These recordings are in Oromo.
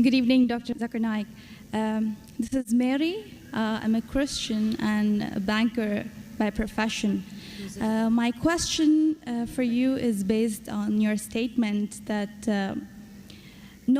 Good evening, Dr. Zakir Naik. This is Mary. I'm a Christian and a banker by profession. My question for you is based on your statement that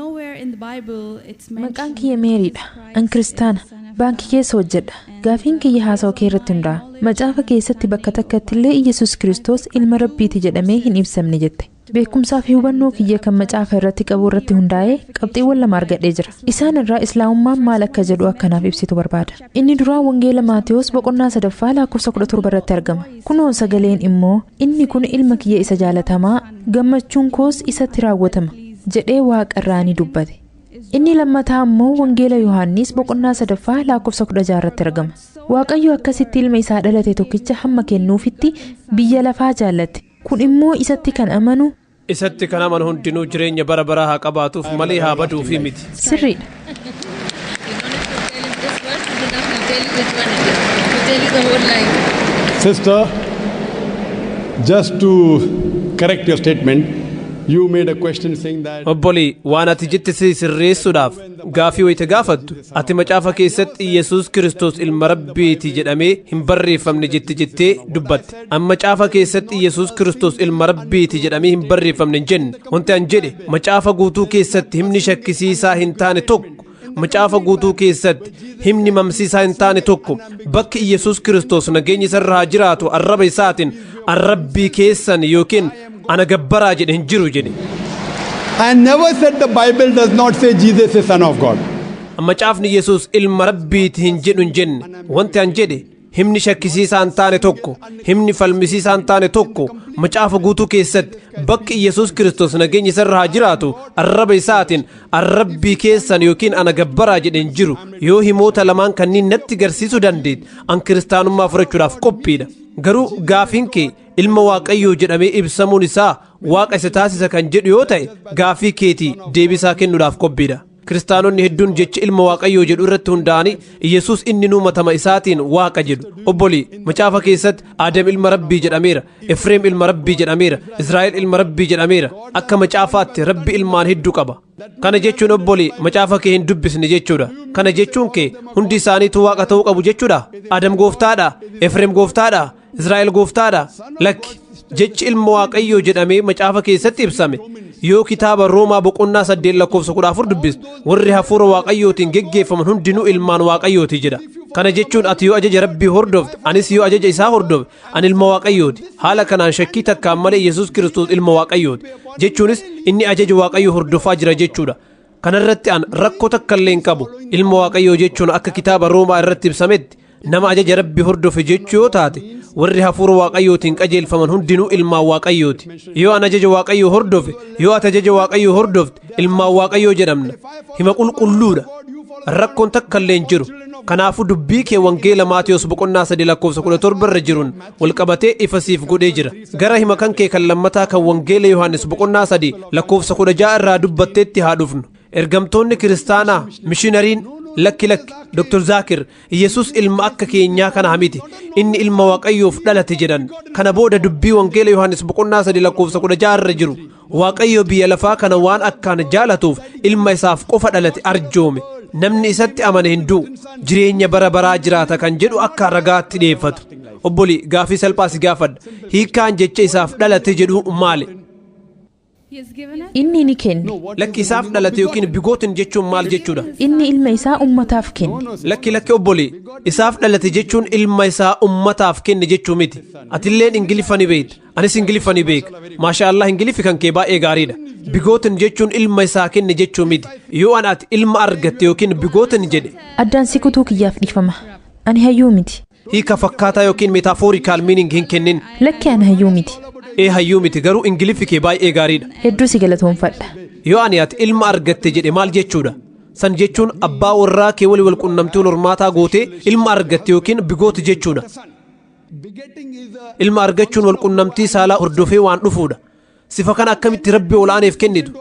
nowhere in the Bible it's mentioned. Maqaan kiyya Meeriidha. An kiristaana. Baankii keessa hojjedha. Gaafiin kiyya haasawaa kee irratti hundaa'a. Macaafa keessatti bakka takkatti illee Iyyasuus Kiristoos ilma Rabbiiti jedhamee hin ibsamne jette. Beekumsaa fi hubannoo kiyya kan macaafa irratti qabu irratti hundaa'ee qabxiiwwan lama argadhee jira. Isaan irraa Islaamummaan maal akka jedhu akkanaaf ibsitu barbaada. Inni duraa Wangeela Maatewos boqonnaa 3 lakkoofsa 17 irratti argama. Kunoo sagaleen immoo inni kun ilma kiyya isa jaalatamaa gammachuun koos isatti raawwatama jedhee Waaqa irraa ni dubbate. Inni lammataa immoo Wangeela Yohaannis boqonnaa 3 lakkoofsa 16 irratti argama. Waaqayyo akkasitti ilma isaa dhalate tokkicha hamma kennuufitti biyya lafaa jaallate. Kun immoo isatti kan amanu hundinuu jireenya bara baraa haa qabaatuuf malee haa baduufi miti. Sirriidha. Sister, just to correct your statement, you made a question saying that Obboli waan ati jette sirreessuudhaaf gaafii wayita gaafattu ati macaafa keessatti Iyyasuus Kiristoos ilma Rabbiiti jedhamee hin barreeffamne jettee dubbatte. Amma macaafa keessatti Iyyasuus Kiristoos ilma Rabbiiti jedhamee hin barreeffamne hin jenne. Wanti an jedhe macaafa guutuu keessatti himni shakkisiisaa hin taane tokko macaafa guutuu keessatti himni mamsiisaa hin taane tokko bakki Iyyasuus Kiristoos nageenya isarra haa jiraatu arraba isaatiin arrabbii keessan yookiin ana gabbaraa jedhe hin jiru jedhe. I never said the Bible does not say Jesus is Son of God. Macaafni Yesuus ilma Rabbiiti hin jedhu hin jenne. Wanti an jedhe himni shakkisiisaa hin taane tokko himni falmisiisaa hin taane tokko macaafa guutuu keessatti bakki Iyyasuus Kiristoos nageenya isarra haa jiraatu arraba isaatiin arrabbii keessan yookiin ana gabbaraa jedhe hin jiru. Yoo himoota lamaan kanniin natti garsiisuu dandeet an kiristaanummaa fudhachuudhaaf qophiidha. Garuu gaafiin kee ilma Waaqayyoo jedhamee ibsamuun isaa Waaqa isa taasisa kan jedhu yoo ta'e gaafii keetii deebisaa kennuudhaaf qophiidha. Kiristaanonni hedduun jecha ilma Waaqayyoo jedhu irratti hundaa'anii Iyyasuus inni nuumatama isaatiin Waaqa jedhu. Obboli macaafa keessatti Aadam ilma Rabbii jedhameera, Efreem ilma Rabbii jedhameera, Israa'el ilma Rabbii jedhameera. Akka macaafaatti Rabbi ilmaan hedduu qaba. Kana jechuun obboli macaafa kee hin dubbisne jechuudha. Kana jechuun kee hundi isaaniitu Waaqa ta'uu qabu jechuudha. Aadam gooftaadha, Efreem gooftaadha, Israa'el gooftaadha. Lakki jechi ilma Waaqayyoo jedhamee macaafa keessatti ibsame. Yoo kitaaba Roomaa boqonnaa 8 lakkoofsa 14 dubbistu warri hafuura Waaqayyootiin geggeeffaman hundinuu ilmaan Waaqayyooti jedha. Kana jechuun ati yoo ajaja Rabbii hordofte anis yoo ajaja isaa hordofte ani ilma Waaqayyooti. Haala kanaan shakkii takkaan malee Iyyasuus Kiristoos ilma Waaqayyooti. Jechuunis inni ajaja Waaqayyoo hordofaa jira jechuudha. Kanarratti an rakkoo takka illee hin qabu. Ilma Waaqayyoo jechuun akka kitaaba Roomaa irratti ibsametti nama ajaja Rabbii hordofe jechuu yoo taate warri hafuura Waaqayyootiin qajeelfaman hundinuu ilmaan Waaqayyooti. Yoo an ajaja Waaqayyoo hordofe yoo ati ajaja Waaqayyoo hordofte ilmaan Waaqayyoo jedhamna. Hima qulqulluudha. Rakkoon takka illee hin jiru. Kanaafuu dubbii kee Wangeela Maatewos boqonnaa 3 lakkoofsa 17 irra jiruun walqabatee ifa siif godhee jira. Gara hima kan kee kan lammataa kan Wangeela Yohaannis boqonnaa 3 lakkoofsa 16 irraa dubbatteetti haa dhufnu. Ergamtoonni kiristaanaa mishinariin lakki Dr. Zakir Iyyasuus ilma akka keenyaa kana miti inni ilma Waaqayyoof dhalate jedhan. Kana booda dubbii Wangeela Yohaannis boqonnaa 3 lakkoofsa 16 irra jiru Waaqayyo biyya lafaa kana waan akkaan jaalatuuf ilma isaaf qofa dhalate arjoome. Namni isatti amane hin du'u jireenya bara baraa jiraata kan jedhu akka ragaatti dhiyeeffatu. Obboli gaafii salphaa si gaafadha. Hiikkaan jecha isaaf dhalate jedhu maali? Inni ni kenne. Lakki isaaf dhalate yookiin bigootin jechuun maal jechuudha? Inni ilma isaa ummataaf kenne. Lakki obboli isaaf dhalate jechuun ilma isaa ummataaf kenne jechuu miti. Atilleen Ingiliffa ni beekta. Anis Ingiliffa ni beeka. Maashaallah Ingiliffi kan kee baay'ee gaariidha. Bigootin jechuun ilma isaa kenne jechuu miti. Yoo ati ilma argatte yookiin bigootin jedhe. Addaan si kutuu kiyyaaf dhiifama. Ani hayyuu miti. Hiika fakkaataa yookiin metaphorical meaning hin kennin. Lakki ani hayyuu miti. Hayyuu miti garuu Ingiliffi kee baay'ee gaariidha. Hedduu si galatoomfadha. Yoo ati ilma argatte jedhe maal jechuudha? San jechuun abbaa warraa kee wal qunnamtii hormaataa gootee ilma argatte yookiin bigooti jechuudha. Ilma argachuun wal qunnamtii saalaa hordofee waan dhufuudha. Sifa kana akkamitti Rabbi olaaneef kennitu?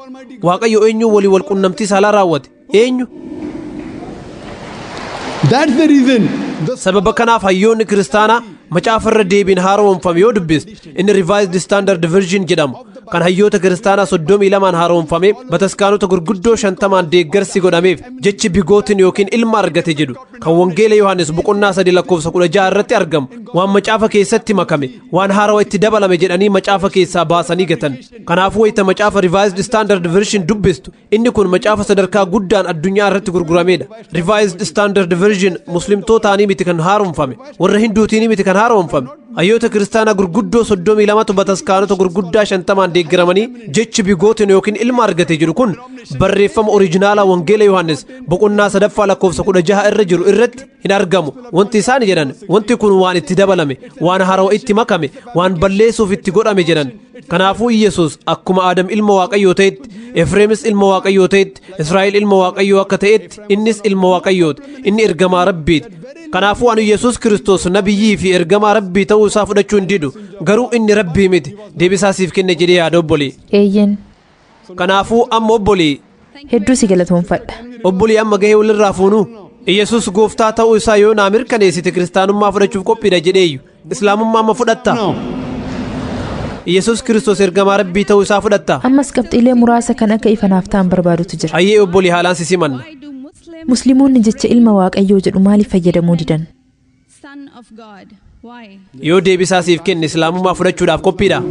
Waaqayyo eenyu wal qunnamtii saalaa raawwate? Eenyu? That's the reason. Sababa kanaaf hayyoonni kiristaanaa macaafa irra deebiin haaromfame yoo dubbistu inni revised standard version jedhamu kan hayyoota kiristaanaa 32 haaromfame bataskaanota gurguddoo 50 deeggarsi godhameef jechi bigootin yookiin ilma argate jedhu kan wangeela Yohaannis boqonnaa 3 lakkoofsa 16 irratti argamu waan macaafa keessatti makame waan haarawa itti dabalame jedhanii macaafa keessaa baasanii gatan. Kanaafuu wayita macaafa revised standard version dubbistu inni kun macaafa sadarkaa guddaan addunyaa irratti gurguramedha. Revised standard version muslimtootaanii miti kan haaromfame warra hinduutiinii miti kan haaromfame hayyoota kiristaanaa gurguddoo 32tu bataskaanota gurguddaa 50 deeggaramanii jechi bigootin yookiin ilma argate jedhu kun barreeffama oriijinaalaa wangeela Yohaannis boqonnaa 3 lakkoofsa 16 irra jiru irratti hin argamu. Wanti isaan jedhan wanti kun waan itti dabalame waan haarawa itti makame waan balleessuuf itti godhame jedhan. Kanaafuu Yesuus akkuma Aadam ilma Waaqayyoo ta'etti Efreemis ilma Waaqayyoo ta'etti Israa'el ilma Waaqayyoo akka ta'etti innis ilma Waaqayyooti inni ergamaa Rabbiiti. Kanaafuu anu Yesuus Kiristoos nabiyyii fi ergamaa Rabbii ta'uu isaa fudhachuu hin didu garuu inni Rabbii miti deebisaa siif kenne jedhee yaada obbolii. Eeyyen. Kanaafuu amma obbolii. Hedduu si galatoomfadha. Obbolii amma gahee walirraa fuunu. Yesuus gooftaa ta'uu isaa yoo naa mirkaneessite kiristaanummaa fudhachuuf qophiidha jedheeyyu islaamummaa amma fudhatta. Yesuus Kiristoos ergamaa Rabbii ta'uu isaa fudhatta. Ammas qabxiilee muraasa kan akka ifanaaf ta'an barbaadutu jira. Ayyee obbolii haalaan si simanna. Musliimoonni jecha ilma Waaqayyoo jedhu maaliif fayyadamuu didan? Yoo deebisaa siif kenne islaamummaa fudhachuudhaaf qophiidha.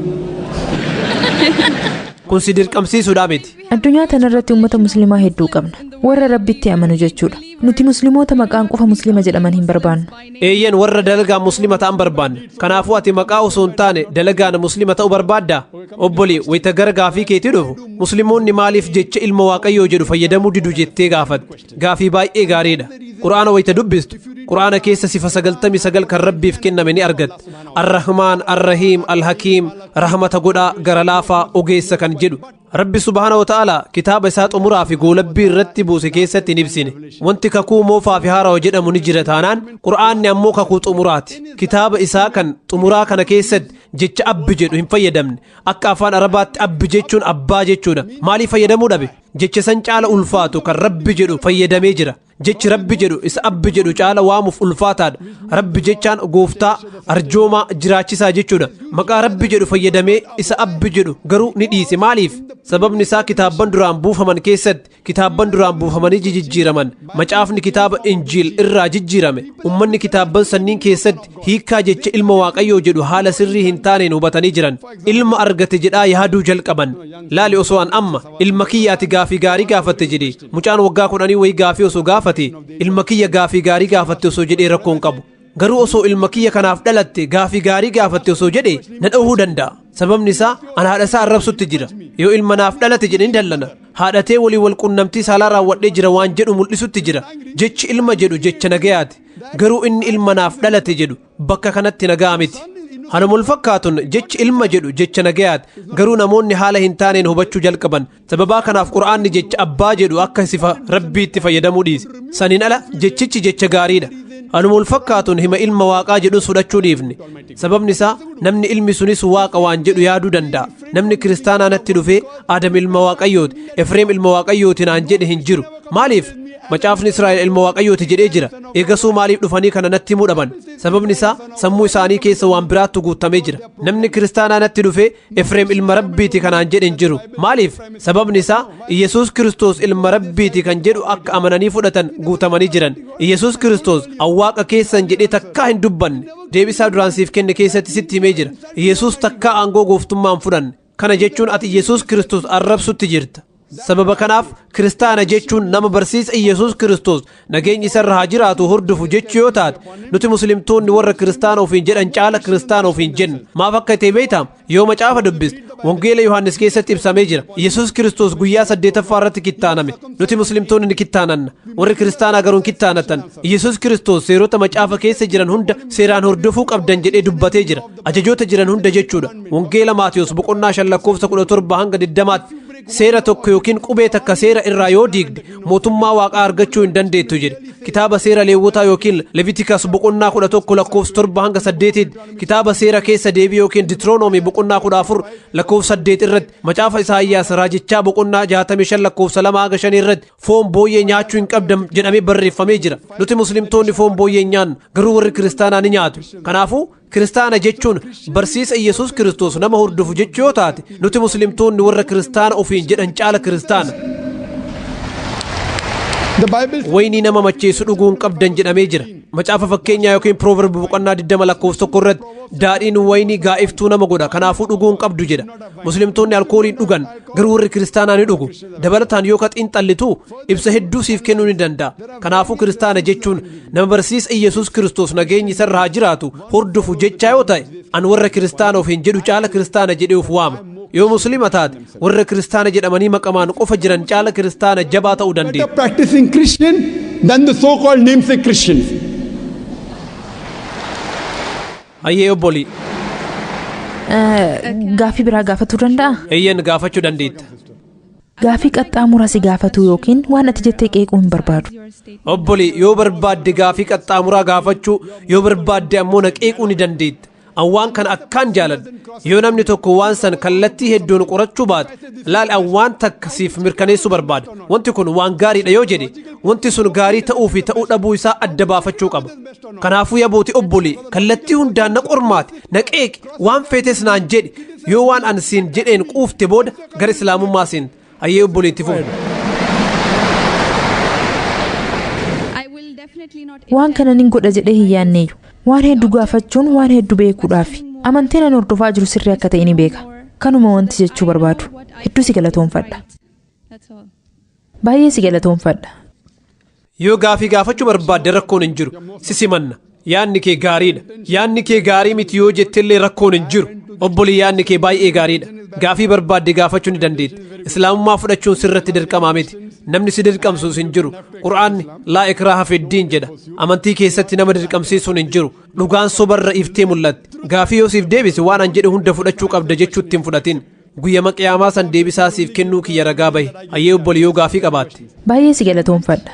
Kun si dirqamsiisuudhaa miti. Addunyaa tanarratti uummata musliimaa hedduu qabna. Warra Rabbitti amanu jechuudha. Nuti musliimoota maqaan qofa muslima jedhaman hin barbaannu. Eeyyen warra dalagaan muslima ta'an barbaanna. Kanaafuu ati maqaa osoo hin taane dalagaan muslima ta'uu barbaaddaa? Obbolii wayita gara gaafii keetii dhufu muslimoonni maaliif jecha ilma Waaqayyoo jedhu fayyadamuu didu jettee gaafatte. Gaafii baay'ee gaariidha. Qur'aana wayita dubbistu Qur'aana keessa sifa 99 kan Rabbiif kenname ni argatta. Ar-Rahmaan, Ar-Rahiim, Al-Hakiim, rahmata godhaa gara laafaa ogeessa kan jedhu. Rabbi subhaanahu wa ta'ala kitaaba isaa xumuraa fi goolabbii irratti buuse keessatti hin ibsine. Wanti kakuu moofaa fi haarawa jedhamu ni jira taanaan Qur'aanni ammoo kakuu xumuraati. Kitaaba isaa kan xumuraa kana keessatti jecha abbi jedhu hin fayyadamne. Akka afaan Arabaatti abbi jechuun abbaa jechuudha. Maaliif fayyadamuu dhabe? Jecha san caala ulfaatu kan Rabbi jedhu fayyadamee jira. Jechi Rabbi jedhu isa abbi jedhu caala waamuuf ulfaataadha. Rabbi jechaan gooftaa arjoomaa jiraachisaa jechuudha. Maqaa Rabbi jedhu fayyadamee isa abbi jedhu garuu ni dhiise. Maaliif? Sababni isaa kitaabban duraan buufaman keessatti kitaabban duraan buufamanii jijjiiraman. Macaafni kitaaba Injiil irraa jijjiirame. Ummanni kitaabban sanniin keessatti hiikaa jecha ilma Waaqayyoo jedhu haala sirrii hin taaneen hubatanii jiran. Ilma argate jedhaa yaaduu jalqaban. Laali osoo an amma ilma kiyyaati gaafii gaarii gaafatte jedhee mucaan waggaa 10 wayii gaafii osoo gaafate ilma kiyya gaafii gaarii gaafatte osoo jedhee rakkoon qabu. Garuu osoo ilma kiyya kanaaf dhalatte gaafii gaarii gaafatte osoo jedhee na dhowwuu danda'a. Sababni isaa an haadha isaa arrabsutti jira. Yoo ilma naaf dhalate jedhee ni dallana. Haadhatee walii wal qunnamtii saalaa raawwadhee jira waan jedhu mul'isutti jira. Jechi ilma jedhu jecha nagayaati. Garuu inni ilma naaf dhalate jedhu bakka kanatti nagaa miti. Hanumul fakkaatun jechi ilma jedhu jecha nagayaati. Garuu namoonni haala hin taaneen hubachuu jalqaban. Sababaa kanaaf Qur'aanni jecha abbaa jedhu akka sifa Rabbiitti fayyadamuu dhiise. Saniin ala jechichi jecha gaariidha. Hanumul fakkaatun hima ilma Waaqaa jedhus fudhachuu dhiifne. Sababni isaa namni ilmi sunis Waaqa waan jedhu yaaduu danda'a. Namni kiristaanaa natti dhufee Aadam ilma Waaqayyooti, Efreem ilma Waaqayyooti naan jedhe hin jiru. Maaliif? Macaafni Israa'el ilma Waaqayyooti jedhee jira. Eegasuu maaliif dhufanii kana natti himuu dhaban? Sababni isaa sammuu isaanii keessa waan biraattu guutamee jira. Namni kiristaanaa natti dhufee Efreem ilma Rabbiiti kanaan jedhe hin jiru. Maaliif? Sababni isaa Yesuus Kiristoos ilma Rabbiiti kan jedhu akka amananii fudhatan guutamanii jiran. Yesuus Kiristoos Waaqa keessan jedhee takkaa hin dubbanne. Deebisaa duraan siif kenne keessatti sitti himee jira. Yesuus takkaa aangoo gooftummaan fudhanne. Kana jechuun ati Yesuus Kiristoos arrabsutti jirta. Sababa kanaaf kiristaana jechuun nama barsiisa Yesuus Kiristoos nageenyi isarra haa jiraatu hordofu jechuu yoo taate nuti muslimtoonni warra kiristaana ofiin jedhan caala kiristaana ofiin jenna. Maaf akka ta'e beektaa? Yoo macaafa dubbiste wangeela Yohaannis keessatti ibsamee jira. Yesuus Kiristoos guyyaa 8ffaa irratti kittaaname. Nuti muslimtoonni ni kittaananna. Warri kiristaanaa garuu hin kittaanatan. Yesuus Kiristoos seerota macaafa keessa jiran hunda seeraan hordofuu qabdan jedhee dubbatee jira. Ajajoota jiran hunda jechuudha. Wangeela Maatiyos boqonnaa 5 lakkoofsa 17 hanga 20 seera tokko yookiin qubee takka seera irraa yoo diigde mootummaa Waaqaa argachuu hin dandeettu jedhe. Kitaaba seera Leewwotaa yookiin Levitikas boqonnaa 11 lakkoofsa 7 hanga 8 kitaaba seera keessa deebii yookiin Ditiroonoomii boqonnaa 14 lakkoofsa 8 irratti macaafa Isaayyaas raajichaa boqonnaa 65 lakkoofsa 2 hanga 5 irratti foon booyyee nyaachuu hin qabdan jedhamee barreeffamee jira. Nuti muslimtoonni foon booyyee nyaannu garuu warri kiristaanaa ni nyaatu. Kanaafuu kiristaana jechuun barsiisa Yesuus Kiristoos nama hordofu jechuu yoo taate nuti muslimtoonni warra kiristaana ofiin jedhan caala kiristaana. Waynii nama macheessu dhuguun qabdan jedhamee jira. Macaafa fakkeenyaa yookiin Proverbi boqonnaa 20 lakkoofsa 1 irratti daadhiin waynii gaa'iftuu nama godha kanaafuu dhuguun qabdu jedha. Muslimtoonni alkooliin dhugan garuu warri kiristaanaa ni dhugu. Dabalataan yoo xiinxallitu ibsa hedduu siif kennuu ni danda'a. Kanaafuu kiristaana jechuun nama barsiisa Yesuus Kiristoos nageenyi isarra haa jiraatu hordofu jechaa yoo ta'e an warra kiristaana ofiin jedhu caala kiristaana jedhee of waama. Yoo muslima taate warra kiristaana jedhamanii maqamaan qofa jiran caala kiristaana jabaa ta'uu dandeenya. Practicing Christian than the so-called namesake Christians. Ayyee obbolii. Gaafii biraa gaafachuu danda'a? Eeyyan gaafachuu dandeetta. Gaafii qaxxaamuraa si gaafatu yookiin waan ati jettee qeequu hin barbaadu. Obbolii yoo barbaadde gaafii qaxxaamuraa gaafachuu yoo barbaadde ammoo na qeequu ni dandeetta. Awwaan kan akkaan jaaladha. Yoo namni tokko waan san kallattii hedduun qorachuu baate laal awwaan takka siif mirkaneessuu barbaada. Wanti kun waan gaariidha yoo jedhe wanti sun gaarii ta'uu fi ta'uu dhabuu isaa adda baafachuu qaba. Kanaafuu yabooti obbolii kallattii hundaan na qormaati na qeeqi waan feetes naan jedhi yoo waan an siin jedheen quufte booda gara islaamummaa siin ayyee obboliitti fuudhu. Waan kana nin godha jedhee hin yaanneeyyu. Waan hedduu gaafachuun waan hedduu beekuudhaaf amantiin ani hordofaa jiru sirrii akka ta'e ni beeka. Kanuma wanti jechuu barbaadu. Hedduu si galatoomfadha. Baay'ee si galatoomfadha. Yoo gaafii gaafachuu barbaadde rakkoon hin jiru si simanna. Yaanni kee gaariidha. Yaanni kee gaarii miti yoo jettellee rakkoon hin jiru. Obbolii yaanni kee baay'ee gaariidha. Gaafii barbaadde gaafachuu ni dandeetta. Islaamummaa fudhachuun sirratti dirqamaa miti. Namni si dirqamsuus hin jiru. Qur'aanni laa ikraaha fiddiin jedha. Amantii keessatti nama dirqamsiisuun hin jiru. Dhugaan sobarra iftee mul'atti. Gaafii yoo siif deebise waan an jedhe hunda fudhachuu qabda jechuutti hin fudhatin. Guyyama qiyaamaa san deebisaa siif kennuu kiyya ragaa bahe. Ayyee obbolii yoo gaafii qabaatte. Baay'ee si galatoomfadha.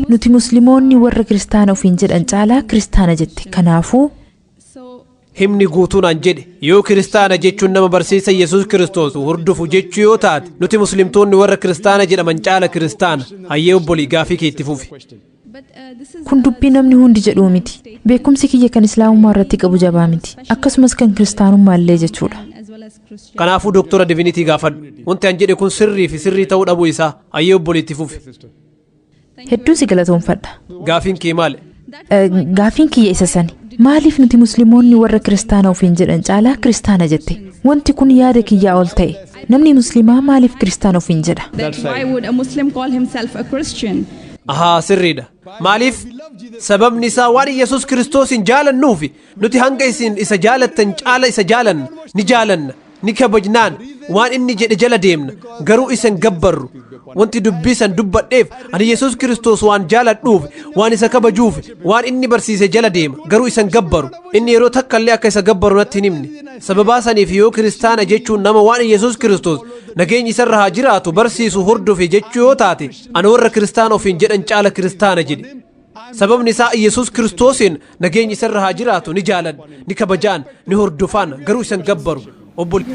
Nuti musliimoonni warra kiristaana ofiin jedhan caalaa kiristaana jette. Kanaafuu himni guutuun an jedhe yoo kiristaana jechuun nama barsiisa Yesuus Kiristoos hordofu jechuu yoo taate nuti muslimtoonni warra kiristaana jedhaman caala kiristaana. Ayyee obbolii gaafii kee itti fufi. Kun dubbii namni hundi jedhuu miti. Beekumsi kiyya kan islaamummaa irratti qabu jabaa miti. Akkasumas kan kiristaanummaa illee jechuudha. Kanaafuu doktora Divinitii gaafadhu. Wanti an jedhe kun sirrii fi sirrii ta'uu dhabuu isaa ayyee obbolii itti fufi. Hedduu si galatoomfadha. Gaafiin kee maali? Gaafiin kiyya isa sani. Maaliif nuti musliimoonni warra kiristaana ofiin jedhan caalaa kiristaana jette? Wanti kun yaada kiyyaa ol ta'e. Namni musliimaa maaliif kiristaana ofiin jedha? Ahaa sirriidha. Maaliif? Sababni isaa waan Yesuus Kiristoosin jaalannuufi nuti hanga isin isa jaalattan caala isa jaalanna ni jaalanna ni kabajnaan waan inni jedhe jala deemna garuu isin gabbarru. Wanti dubbii san dubbadheef ani Yesuus Kiristoos waan jaaladhuuf waan isa kabajuuf waan inni barsiise jala deema garuu isin gabbaru. Inni yeroo takkallee akka isa gabbaru natti hin himne. Sababaa saniif yoo kiristaana jechuun nama waan Yesuus Kiristoos nageenyi isarra haa jiraatu barsiisu hordofe jechuu yoo taate ani warra kiristaana ofiin jedhan caala kiristaana jedhe. Sababni isaa Yesuus Kiristoosin nageenyi isarra haa jiraatu ni jaalan ni kabajaan ni hordofaan garuu isin gabbaru. Obbolii.